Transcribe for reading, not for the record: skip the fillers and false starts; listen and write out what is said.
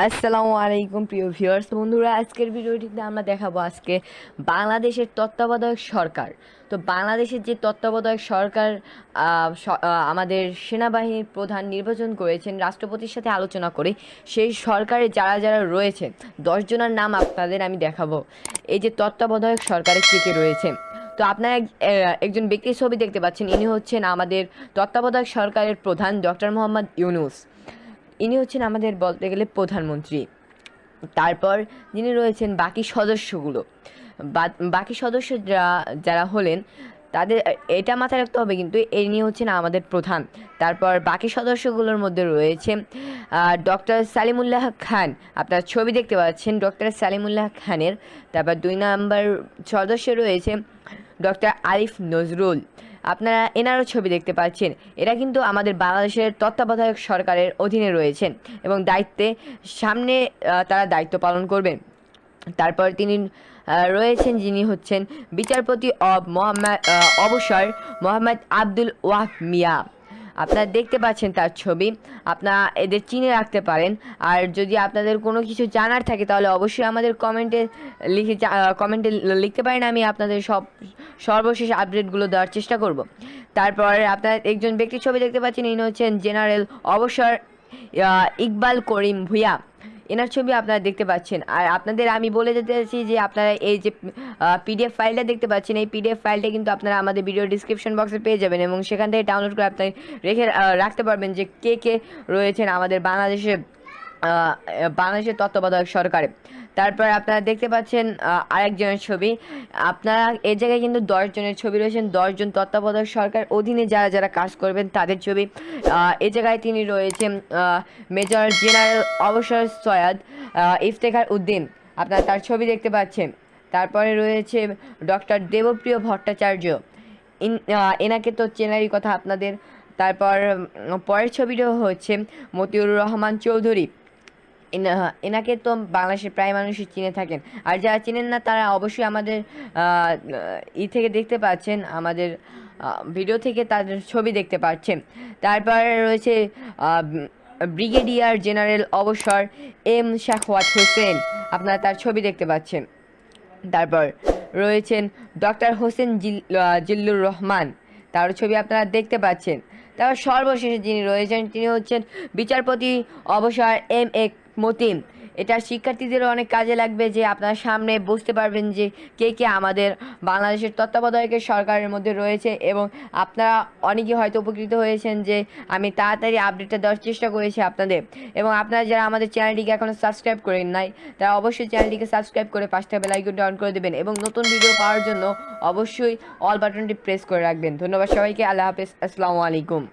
আসসালামু আলাইকুম প্রিয় ভিউয়ার্স বন্ধুরা, আজকের ভিডিওটিতে আমরা দেখাবো আজকে বাংলাদেশের তত্ত্বাবধায়ক সরকার। তো বাংলাদেশের যে তত্ত্বাবধায়ক সরকার আমাদের সেনাবাহিনীর প্রধান নির্বাচন করেছেন রাষ্ট্রপতির সাথে আলোচনা করে, সেই সরকারে যারা যারা রয়েছেন 10 জনের নাম আপনাদের আমি দেখাবো। এই যে তত্ত্বাবধায়ক সরকারে কে কে রয়েছে, তো আপনারা একজন ব্যক্তির ছবি দেখতে পাচ্ছেন। ইনি হচ্ছেন আমাদের তত্ত্বাবধায়ক সরকারের প্রধান ডক্টর মোহাম্মদ ইউনূস। ইনি হচ্ছেন আমাদের বলতে গেলে প্রধানমন্ত্রী। তারপর যিনি রয়েছেন বাকি সদস্যগুলো, বাকি সদস্য যারা হলেন তাদের এটা মাথায় রাখতে হবে, কিন্তু ইনি হচ্ছেন আমাদের প্রধান। তারপর বাকি সদস্যগুলোর মধ্যে রয়েছে ডক্টর সালিমুল্লাহ খান, আপনার ছবি দেখতে পাচ্ছেন ডক্টর সালিমুল্লাহ খানের। তারপর 2 নম্বর সদস্য রয়েছে ডক্টর আরিফ নজরুল, আপনারা এনারও ছবি দেখতে পাচ্ছেন। এরা কিন্তু আমাদের বাংলাদেশের তত্ত্বাবধায়ক সরকারের অধীনে রয়েছেন এবং দায়িত্বে সামনে তারা দায়িত্ব পালন করবেন। তারপর তিনি রয়েছেন যিনি হচ্ছেন বিচারপতি অবসর মোহাম্মদ আব্দুল ওয়াহাব মিয়া, আপনারা দেখতে পাচ্ছেন তার ছবি। আপনারা এদের চিনে রাখতে পারেন। আর যদি আপনাদের কোনো কিছু জানার থাকে তাহলে অবশ্যই আমাদের কমেন্টে লিখতে পারেন, আমি আপনাদের সর্বশেষ আপডেটগুলো দেওয়ার চেষ্টা করব। তারপর আপনারা একজন ব্যক্তির ছবি দেখতে পাচ্ছেন, ইনি হচ্ছেন জেনারেল অবসর ইকবাল করিম ভূঁইয়া, এনার ছবি আপনারা দেখতে পাচ্ছেন। আর আপনাদের আমি বলে যেতে চাইছি যে আপনারা এই যে পিডিএফ ফাইলটা দেখতে পাচ্ছেন, এই পিডিএফ ফাইলটা কিন্তু আপনারা আমাদের ভিডিও ডিসক্রিপশন বক্সে পেয়ে যাবেন এবং সেখান থেকে ডাউনলোড করে আপনি রাখতে পারবেন যে কে কে রয়েছেন আমাদের বাংলাদেশের তত্ত্বাবধায়ক সরকারে। তারপর আপনারা দেখতে পাচ্ছেন আরেকজনের ছবি। আপনারা এই জায়গায় কিন্তু 10 জনের ছবি রয়েছেন, 10 জন তত্ত্বাবধায়ক সরকার অধীনে যারা যারা কাজ করবেন তাদের ছবি। এই জায়গায় তিনি রয়েছেন মেজর জেনারেল অবসর সৈয়দ ইফতেখার উদ্দিন, আপনারা তার ছবি দেখতে পাচ্ছেন। তারপরে রয়েছে ডক্টর দেবপ্রিয় ভট্টাচার্য, এনাকে তো চেনারই কথা আপনাদের। তারপর পরের ছবিটা হচ্ছে মতিউর রহমান চৌধুরী, এনাকে তো বাংলাদেশের প্রায় মানুষই চিনে থাকেন। আর যারা চিনেন না তারা অবশ্যই আমাদের থেকে দেখতে পাচ্ছেন, আমাদের ভিডিও থেকে তাদের ছবি দেখতে পাচ্ছেন। তারপর রয়েছে ব্রিগেডিয়ার জেনারেল অবসর এম শাখাওয়াত হোসেন, আপনারা তার ছবি দেখতে পাচ্ছেন। তারপর রয়েছেন ডক্টর হোসেন জিল্লুর রহমান, তার ছবি আপনারা দেখতে পাচ্ছেন। তারপর সর্বশেষে যিনি রয়েছেন তিনি হচ্ছেন বিচারপতি অবসর এম এ মতিন। এটা শিক্ষার্থীদেরও অনেক কাজে লাগবে, যে আপনারা সামনে বুঝতে পারবেন যে কে কে আমাদের বাংলাদেশের তত্ত্বাবধায়কের সরকারের মধ্যে রয়েছে। এবং আপনারা অনেকেই হয়তো উপকৃত হয়েছেন যে আমি তাড়াতাড়ি আপডেটটা দেওয়ার চেষ্টা করেছি আপনাদের। এবং আপনারা যারা আমাদের চ্যানেলটিকে এখনও সাবস্ক্রাইব করেন নাই তারা অবশ্যই চ্যানেলটিকে সাবস্ক্রাইব করে পাশে বেল আইকনটি অন করে দেবেন এবং নতুন ভিডিও পাওয়ার জন্য অবশ্যই অল বাটনটি প্রেস করে রাখবেন। ধন্যবাদ সবাইকে, আল্লাহ হাফেজ, আসসালামু আলাইকুম।